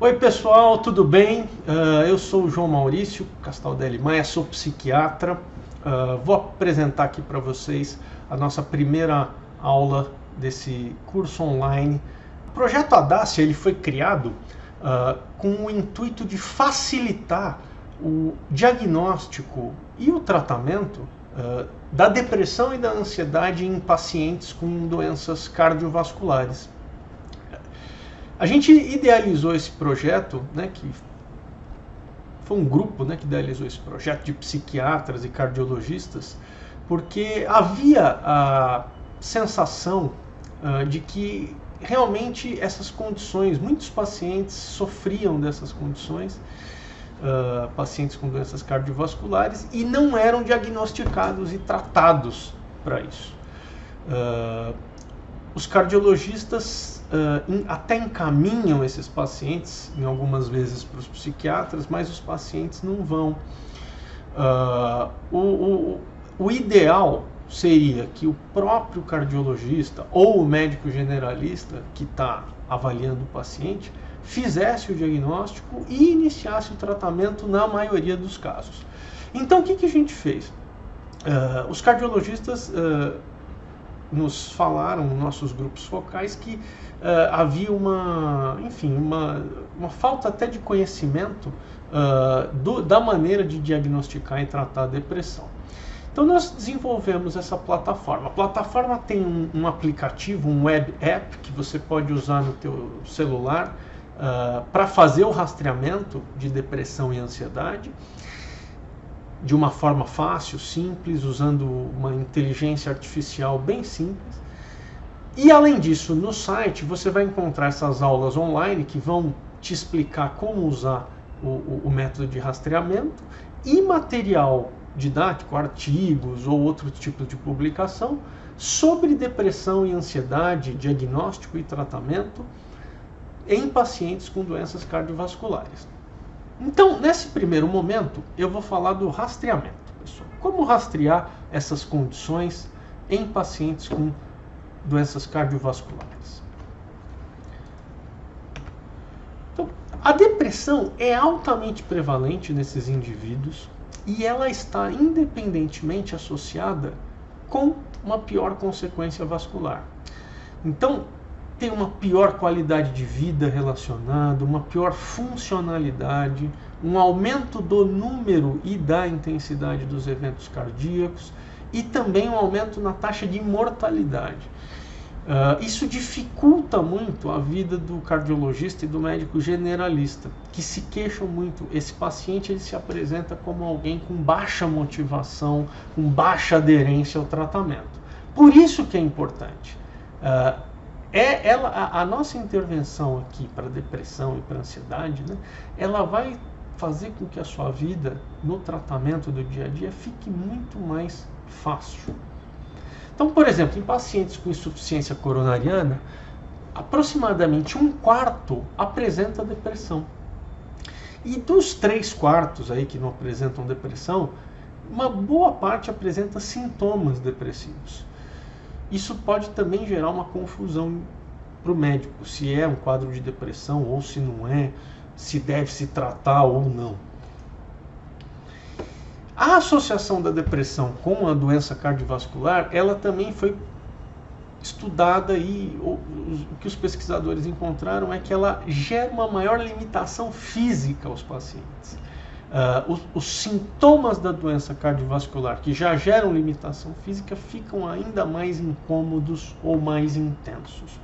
Oi pessoal, tudo bem? Eu sou o João Maurício Castaldelli Maia, sou psiquiatra. Vou apresentar aqui para vocês a nossa primeira aula desse curso online. O projeto Audácia ele foi criado com o intuito de facilitar o diagnóstico e o tratamento da depressão e da ansiedade em pacientes com doenças cardiovasculares. A gente idealizou esse projeto, que foi um grupo que idealizou esse projeto de psiquiatras e cardiologistas, porque havia a sensação de que realmente essas condições, muitos pacientes sofriam dessas condições, pacientes com doenças cardiovasculares, e não eram diagnosticados e tratados para isso. Os cardiologistas até encaminham esses pacientes, em algumas vezes, para os psiquiatras, mas os pacientes não vão. O ideal seria que o próprio cardiologista ou o médico generalista que está avaliando o paciente fizesse o diagnóstico e iniciasse o tratamento na maioria dos casos. Então, o que a gente fez? Os cardiologistas nos falaram, nossos grupos focais, que havia uma falta até de conhecimento da maneira de diagnosticar e tratar a depressão. Então nós desenvolvemos essa plataforma. A plataforma tem um aplicativo, um web app, que você pode usar no teu celular para fazer o rastreamento de depressão e ansiedade, de uma forma fácil, simples, usando uma inteligência artificial bem simples. E além disso, no site você vai encontrar essas aulas online que vão te explicar como usar o método de rastreamento e material didático, artigos ou outro tipo de publicação sobre depressão e ansiedade, diagnóstico e tratamento em pacientes com doenças cardiovasculares. Então, nesse primeiro momento, eu vou falar do rastreamento, pessoal. Como rastrear essas condições em pacientes com doenças cardiovasculares? Então, a depressão é altamente prevalente nesses indivíduos e ela está independentemente associada com uma pior consequência vascular. Então, tem uma pior qualidade de vida relacionada, uma pior funcionalidade, um aumento do número e da intensidade dos eventos cardíacos e também um aumento na taxa de mortalidade. Isso dificulta muito a vida do cardiologista e do médico generalista, que se queixam muito. Esse paciente ele se apresenta como alguém com baixa motivação, com baixa aderência ao tratamento. Por isso que é importante. A nossa intervenção aqui para depressão e para ansiedade, ela vai fazer com que a sua vida no tratamento do dia a dia fique muito mais fácil. Então, por exemplo, em pacientes com insuficiência coronariana, aproximadamente 1/4 apresenta depressão. E dos 3/4 aí que não apresentam depressão, uma boa parte apresenta sintomas depressivos. Isso pode também gerar uma confusão para o médico, se é um quadro de depressão ou se não é, se deve se tratar ou não. A associação da depressão com a doença cardiovascular, ela também foi estudada e o que os pesquisadores encontraram é que ela gera uma maior limitação física aos pacientes. Os sintomas da doença cardiovascular que já geram limitação física ficam ainda mais incômodos ou mais intensos.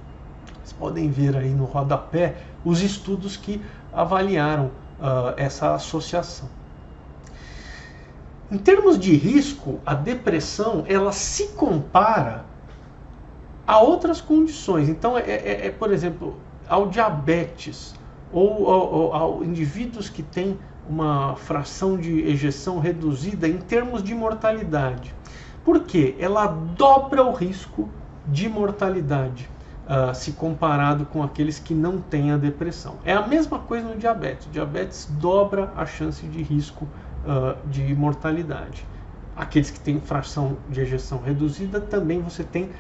Vocês podem ver aí no rodapé os estudos que avaliaram essa associação. Em termos de risco, a depressão ela se compara a outras condições. Então, por exemplo, ao diabetes ou ao indivíduos que têm uma fração de ejeção reduzida em termos de mortalidade. Por quê? Ela dobra o risco de mortalidade se comparado com aqueles que não têm a depressão. É a mesma coisa no diabetes. O diabetes dobra a chance de risco de mortalidade. Aqueles que têm fração de ejeção reduzida também você tem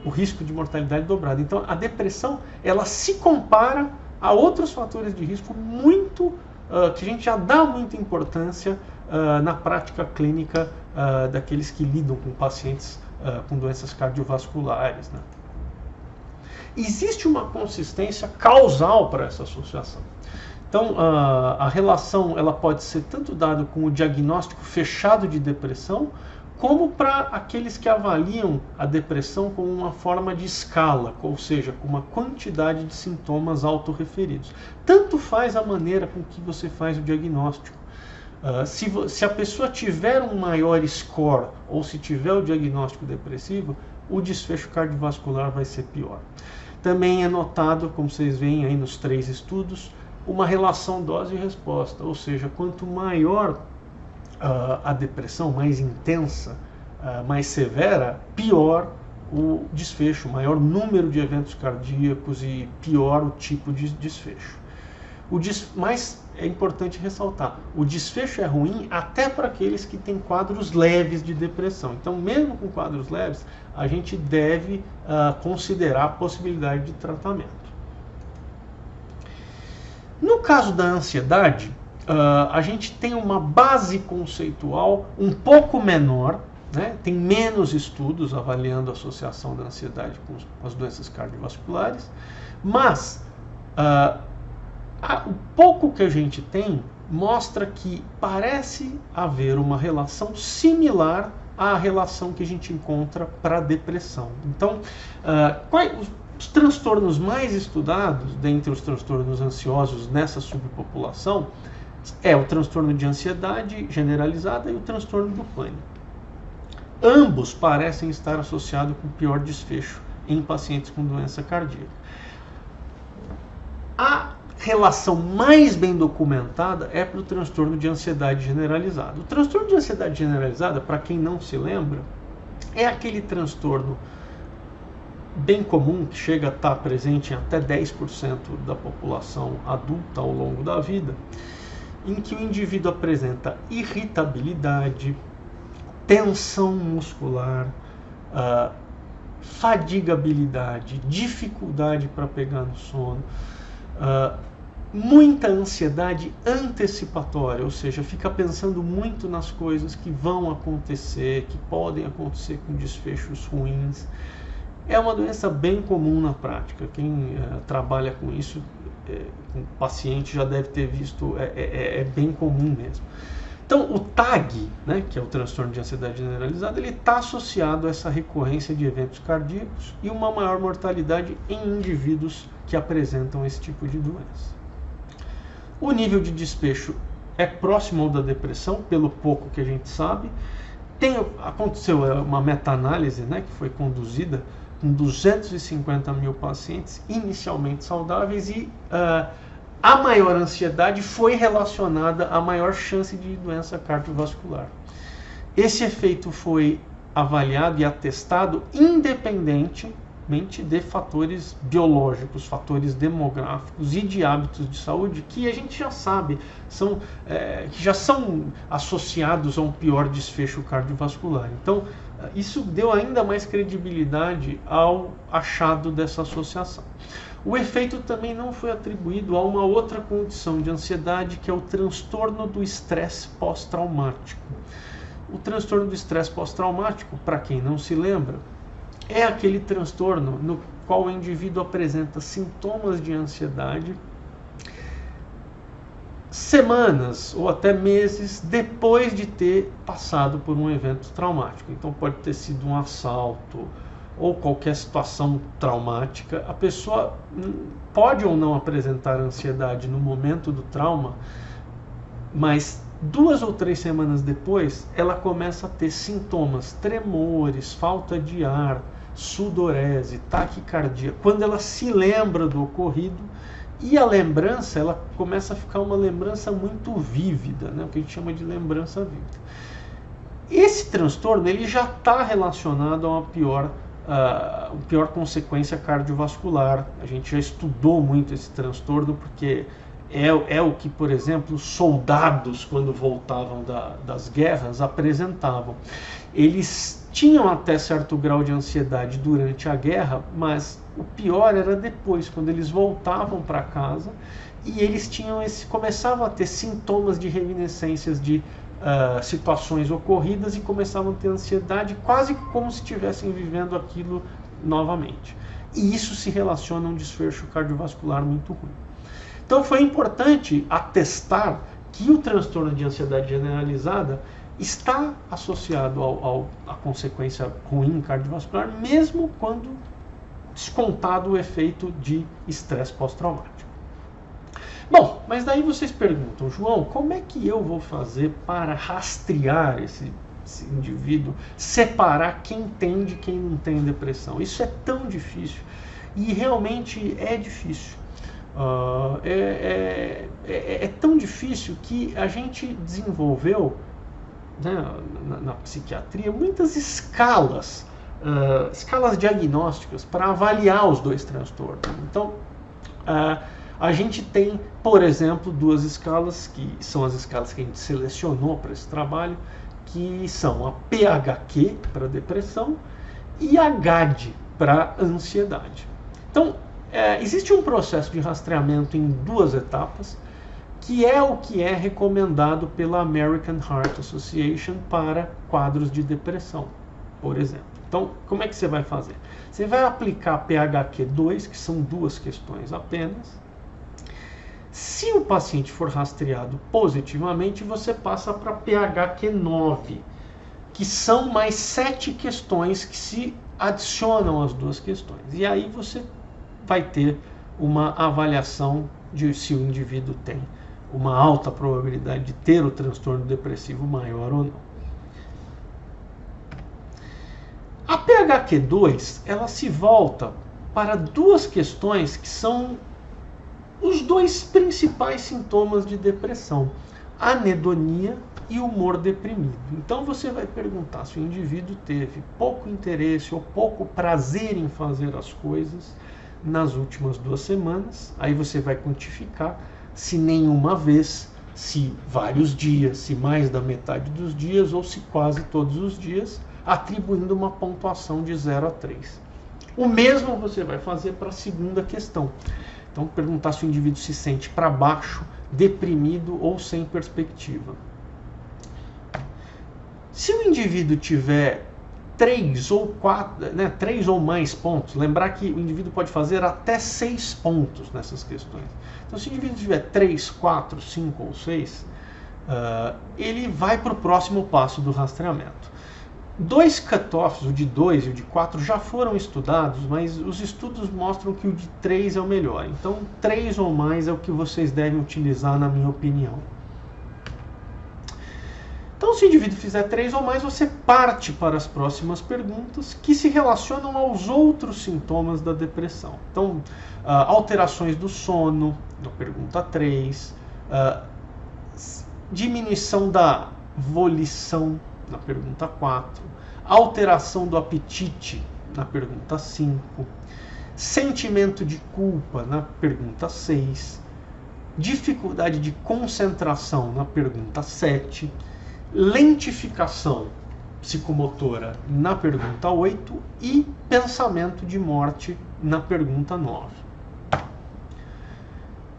o risco de mortalidade dobrado. Então a depressão ela se compara há outros fatores de risco que a gente já dá muita importância na prática clínica daqueles que lidam com pacientes com doenças cardiovasculares, né? Existe uma consistência causal para essa associação. Então, a relação ela pode ser tanto dada com o diagnóstico fechado de depressão, como para aqueles que avaliam a depressão como uma forma de escala, ou seja, com uma quantidade de sintomas autorreferidos. Tanto faz a maneira com que você faz o diagnóstico. Se a pessoa tiver um maior score, ou se tiver o diagnóstico depressivo, o desfecho cardiovascular vai ser pior. Também é notado, como vocês veem aí nos 3 estudos, uma relação dose e resposta, ou seja, quanto maior a depressão, mais intensa, mais severa, pior o desfecho, maior número de eventos cardíacos e pior o tipo de desfecho. Mas é importante ressaltar, o desfecho é ruim até para aqueles que têm quadros leves de depressão. Então, mesmo com quadros leves, a gente deve considerar a possibilidade de tratamento. No caso da ansiedade, a gente tem uma base conceitual um pouco menor, né? Tem menos estudos avaliando a associação da ansiedade com as doenças cardiovasculares, mas o pouco que a gente tem mostra que parece haver uma relação similar à relação que a gente encontra para a depressão. Então, os transtornos mais estudados, dentre os transtornos ansiosos nessa subpopulação, é o transtorno de ansiedade generalizada e o transtorno do pânico. Ambos parecem estar associados com pior desfecho em pacientes com doença cardíaca. A relação mais bem documentada é para o transtorno de ansiedade generalizada. O transtorno de ansiedade generalizada, para quem não se lembra, é aquele transtorno bem comum que chega a estar presente em até 10% da população adulta ao longo da vida, em que o indivíduo apresenta irritabilidade, tensão muscular, fadigabilidade, dificuldade para pegar no sono, muita ansiedade antecipatória, ou seja, fica pensando muito nas coisas que vão acontecer, que podem acontecer com desfechos ruins. É uma doença bem comum na prática. Quem trabalha com isso, com paciente, já deve ter visto, é bem comum mesmo. Então, o TAG, né, que é o transtorno de ansiedade generalizada, ele está associado a essa recorrência de eventos cardíacos e uma maior mortalidade em indivíduos que apresentam esse tipo de doença. O nível de desfecho é próximo ao da depressão, pelo pouco que a gente sabe. Aconteceu uma meta-análise, né, que foi conduzida com 250 mil pacientes inicialmente saudáveis e a maior ansiedade foi relacionada à maior chance de doença cardiovascular. Esse efeito foi avaliado e atestado independentemente de fatores biológicos, fatores demográficos e de hábitos de saúde que a gente já sabe, que já são associados a um pior desfecho cardiovascular. Então, isso deu ainda mais credibilidade ao achado dessa associação. O efeito também não foi atribuído a uma outra condição de ansiedade, que é o transtorno do estresse pós-traumático. O transtorno do estresse pós-traumático, para quem não se lembra, é aquele transtorno no qual o indivíduo apresenta sintomas de ansiedade semanas ou até meses depois de ter passado por um evento traumático. Então pode ter sido um assalto ou qualquer situação traumática. A pessoa pode ou não apresentar ansiedade no momento do trauma, mas 2 ou 3 semanas depois ela começa a ter sintomas, tremores, falta de ar, sudorese, taquicardia, quando ela se lembra do ocorrido. E a lembrança, ela começa a ficar uma lembrança muito vívida, né? O que a gente chama de lembrança vívida. Esse transtorno ele já está relacionado a uma pior consequência cardiovascular. A gente já estudou muito esse transtorno, porque é o que, por exemplo, soldados, quando voltavam das guerras, apresentavam. Eles tinham até certo grau de ansiedade durante a guerra, mas O pior era depois, quando eles voltavam para casa e eles começavam a ter sintomas de reminiscências de situações ocorridas e começavam a ter ansiedade, quase como se estivessem vivendo aquilo novamente. E isso se relaciona a um desfecho cardiovascular muito ruim. Então foi importante atestar que o transtorno de ansiedade generalizada está associado à consequência ruim cardiovascular, mesmo quando descontado o efeito de estresse pós-traumático. Bom, mas daí vocês perguntam, João, como é que eu vou fazer para rastrear esse indivíduo, separar quem tem de quem não tem depressão? Isso é tão difícil, e realmente é difícil. É tão difícil que a gente desenvolveu, né, na psiquiatria muitas escalas diagnósticas para avaliar os dois transtornos. Então, a gente tem, por exemplo, duas escalas, que são as escalas que a gente selecionou para esse trabalho, que são a PHQ para depressão e a GAD para ansiedade. Então, existe um processo de rastreamento em duas etapas, que é o que é recomendado pela American Heart Association para quadros de depressão, por exemplo. Então, como é que você vai fazer? Você vai aplicar PHQ-2, que são duas questões apenas. Se o paciente for rastreado positivamente, você passa para PHQ-9, que são mais 7 questões que se adicionam às duas questões. E aí você vai ter uma avaliação de se o indivíduo tem uma alta probabilidade de ter o transtorno depressivo maior ou não. A PHQ-2, ela se volta para duas questões que são os dois principais sintomas de depressão: anedonia e humor deprimido. Então você vai perguntar se o indivíduo teve pouco interesse ou pouco prazer em fazer as coisas nas últimas 2 semanas. Aí você vai quantificar se nenhuma vez, se vários dias, se mais da metade dos dias ou se quase todos os dias, atribuindo uma pontuação de 0 a 3. O mesmo você vai fazer para a segunda questão. Então, perguntar se o indivíduo se sente para baixo, deprimido ou sem perspectiva. Se o indivíduo tiver 3 ou mais pontos, lembrar que o indivíduo pode fazer até 6 pontos nessas questões. Então, se o indivíduo tiver 3, 4, 5 ou 6, ele vai para o próximo passo do rastreamento. 2 cutoffs, o de 2 e o de 4, já foram estudados, mas os estudos mostram que o de 3 é o melhor. Então, 3 ou mais é o que vocês devem utilizar, na minha opinião. Então, se o indivíduo fizer 3 ou mais, você parte para as próximas perguntas, que se relacionam aos outros sintomas da depressão. Então, alterações do sono, na pergunta 3, diminuição da volição, na pergunta 4, alteração do apetite, na pergunta 5, sentimento de culpa, na pergunta 6, dificuldade de concentração, na pergunta 7, lentificação psicomotora, na pergunta 8 e pensamento de morte, na pergunta 9.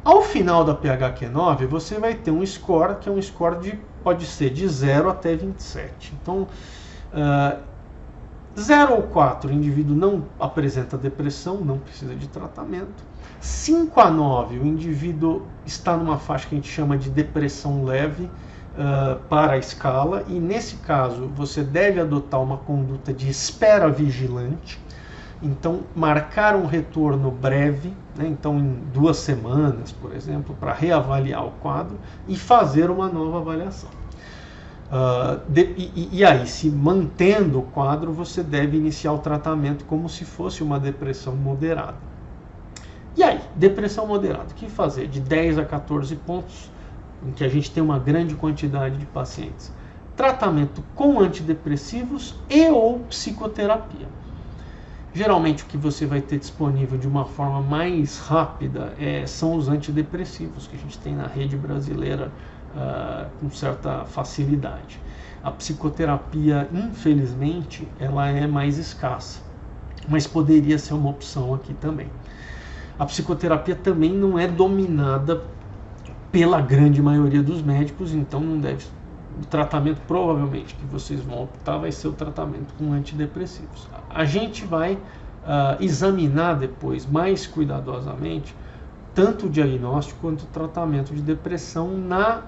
Ao final da PHQ-9, você vai ter um score, que é um score pode ser de 0 até 27. Então, 0 ou 4, o indivíduo não apresenta depressão, não precisa de tratamento. 5 a 9, o indivíduo está numa faixa que a gente chama de depressão leve para a escala, e nesse caso você deve adotar uma conduta de espera vigilante. Então, marcar um retorno breve, né? Então em 2 semanas, por exemplo, para reavaliar o quadro e fazer uma nova avaliação. E aí, se mantendo o quadro, você deve iniciar o tratamento como se fosse uma depressão moderada. E aí, depressão moderada, o que fazer? De 10 a 14 pontos, em que a gente tem uma grande quantidade de pacientes. Tratamento com antidepressivos e ou psicoterapia. Geralmente o que você vai ter disponível de uma forma mais rápida são os antidepressivos, que a gente tem na rede brasileira com certa facilidade. A psicoterapia, infelizmente, ela é mais escassa. mas poderia ser uma opção aqui também. A psicoterapia também não é dominada pela grande maioria dos médicos, então não deve. O tratamento provavelmente que vocês vão optar vai ser o tratamento com antidepressivos. A gente vai examinar depois mais cuidadosamente tanto o diagnóstico quanto o tratamento de depressão nas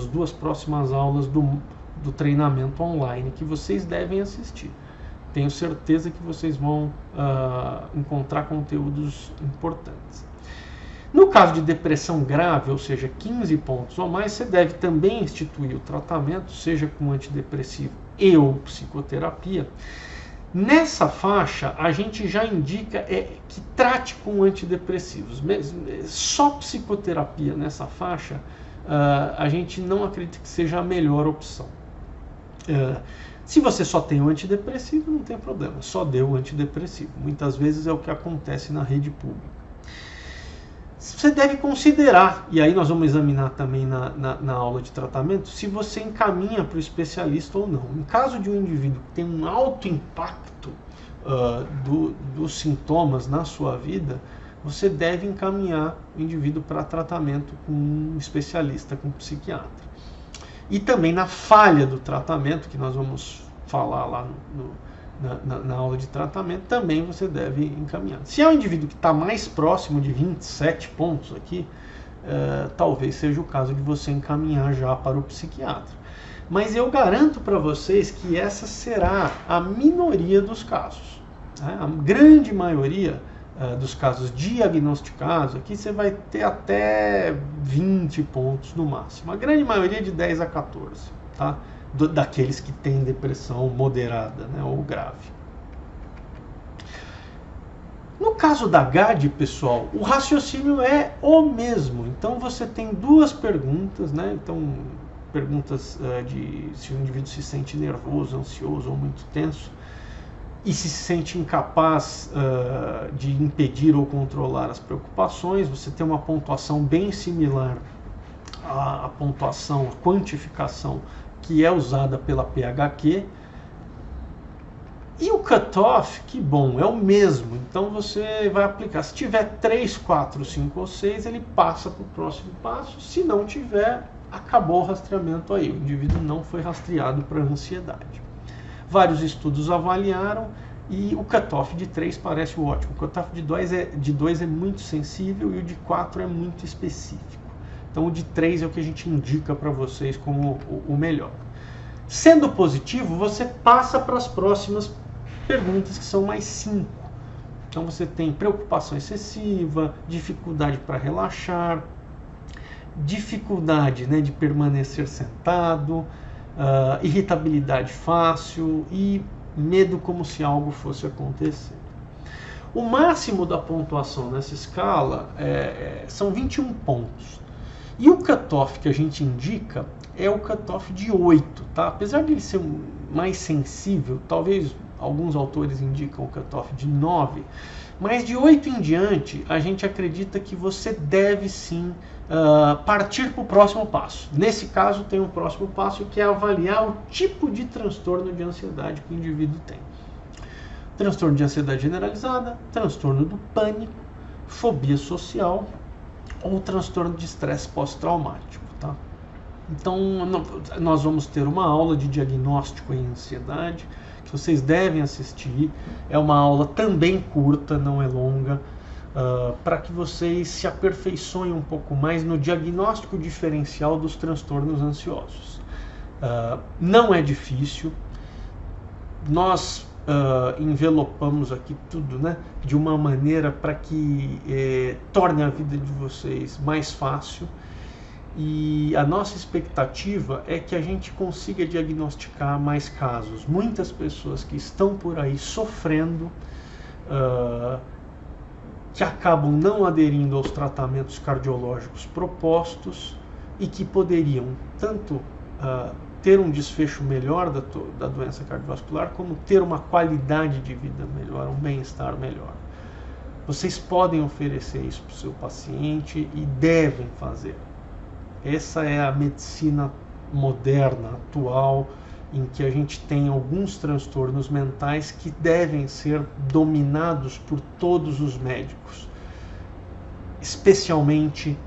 2 próximas aulas do treinamento online que vocês devem assistir. Tenho certeza que vocês vão encontrar conteúdos importantes. No caso de depressão grave, ou seja, 15 pontos ou mais, você deve também instituir o tratamento, seja com antidepressivo e ou psicoterapia. Nessa faixa, a gente já indica que trate com antidepressivos. Só psicoterapia nessa faixa, a gente não acredita que seja a melhor opção. Se você só tem o antidepressivo, não tem problema, só dê o antidepressivo. Muitas vezes é o que acontece na rede pública. Você deve considerar, e aí nós vamos examinar também na aula de tratamento, se você encaminha para o especialista ou não. Em caso de um indivíduo que tem um alto impacto dos sintomas na sua vida, você deve encaminhar o indivíduo para tratamento com um especialista, com um psiquiatra. E também na falha do tratamento, que nós vamos falar lá na aula de tratamento, também você deve encaminhar. Se é um indivíduo que está mais próximo de 27 pontos aqui, talvez seja o caso de você encaminhar já para o psiquiatra. Mas eu garanto para vocês que essa será a minoria dos casos. Né? A grande maioria dos casos diagnosticados, aqui você vai ter até 20 pontos no máximo. A grande maioria de 10 a 14, tá? Daqueles que têm depressão moderada, né, ou grave. No caso da GAD, pessoal, o raciocínio é o mesmo. Então você tem 2 perguntas, né? Então, perguntas de se o indivíduo se sente nervoso, ansioso ou muito tenso, e se sente incapaz de impedir ou controlar as preocupações. Você tem uma pontuação bem similar à pontuação, à quantificação que é usada pela PHQ. E o cutoff, que bom, é o mesmo. Então você vai aplicar. Se tiver 3, 4, 5 ou 6, ele passa para o próximo passo. Se não tiver, acabou o rastreamento aí. O indivíduo não foi rastreado para ansiedade. Vários estudos avaliaram e o cutoff de 3 parece ótimo. O cutoff de 2 é muito sensível e o de 4 é muito específico. Então o de 3 é o que a gente indica para vocês como o melhor. Sendo positivo, você passa para as próximas perguntas, que são mais 5. Então você tem preocupação excessiva, dificuldade para relaxar, dificuldade, né, de permanecer sentado, irritabilidade fácil e medo como se algo fosse acontecer. O máximo da pontuação nessa escala são 21 pontos. E o cutoff que a gente indica é o cutoff de 8, tá? Apesar de ele ser mais sensível, talvez alguns autores indicam o cutoff de 9, mas de 8 em diante a gente acredita que você deve sim partir para o próximo passo. Nesse caso tem um próximo passo que é avaliar o tipo de transtorno de ansiedade que o indivíduo tem. Transtorno de ansiedade generalizada, transtorno do pânico, fobia social ou transtorno de estresse pós-traumático, tá? Então nós vamos ter uma aula de diagnóstico em ansiedade que vocês devem assistir. É uma aula também curta, não é longa, para que vocês se aperfeiçoem um pouco mais no diagnóstico diferencial dos transtornos ansiosos. Não é difícil. Nós envelopamos aqui tudo, né, de uma maneira para que torne a vida de vocês mais fácil, e a nossa expectativa é que a gente consiga diagnosticar mais casos. Muitas pessoas que estão por aí sofrendo, que acabam não aderindo aos tratamentos cardiológicos propostos e que poderiam tanto ter um desfecho melhor da doença cardiovascular, como ter uma qualidade de vida melhor, um bem-estar melhor. Vocês podem oferecer isso para o seu paciente e devem fazer. Essa é a medicina moderna, atual, em que a gente tem alguns transtornos mentais que devem ser dominados por todos os médicos, especialmente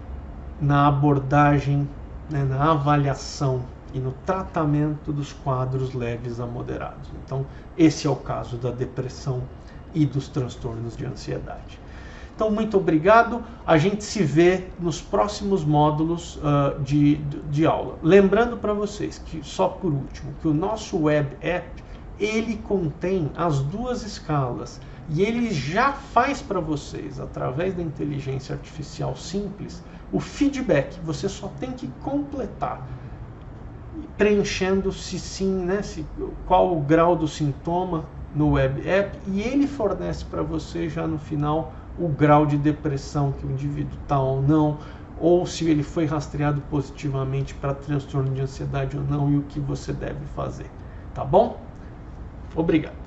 na abordagem, né, na avaliação e no tratamento dos quadros leves a moderados. Então, esse é o caso da depressão e dos transtornos de ansiedade. Então, muito obrigado. A gente se vê nos próximos módulos de aula. Lembrando para vocês, que só por último, que o nosso web app, ele contém as duas escalas e ele já faz para vocês, através da inteligência artificial simples, o feedback. Você só tem que completar, preenchendo se sim, né, qual o grau do sintoma no web app, e ele fornece para você já no final o grau de depressão que o indivíduo está ou não, ou se ele foi rastreado positivamente para transtorno de ansiedade ou não, e o que você deve fazer. Tá bom? Obrigado.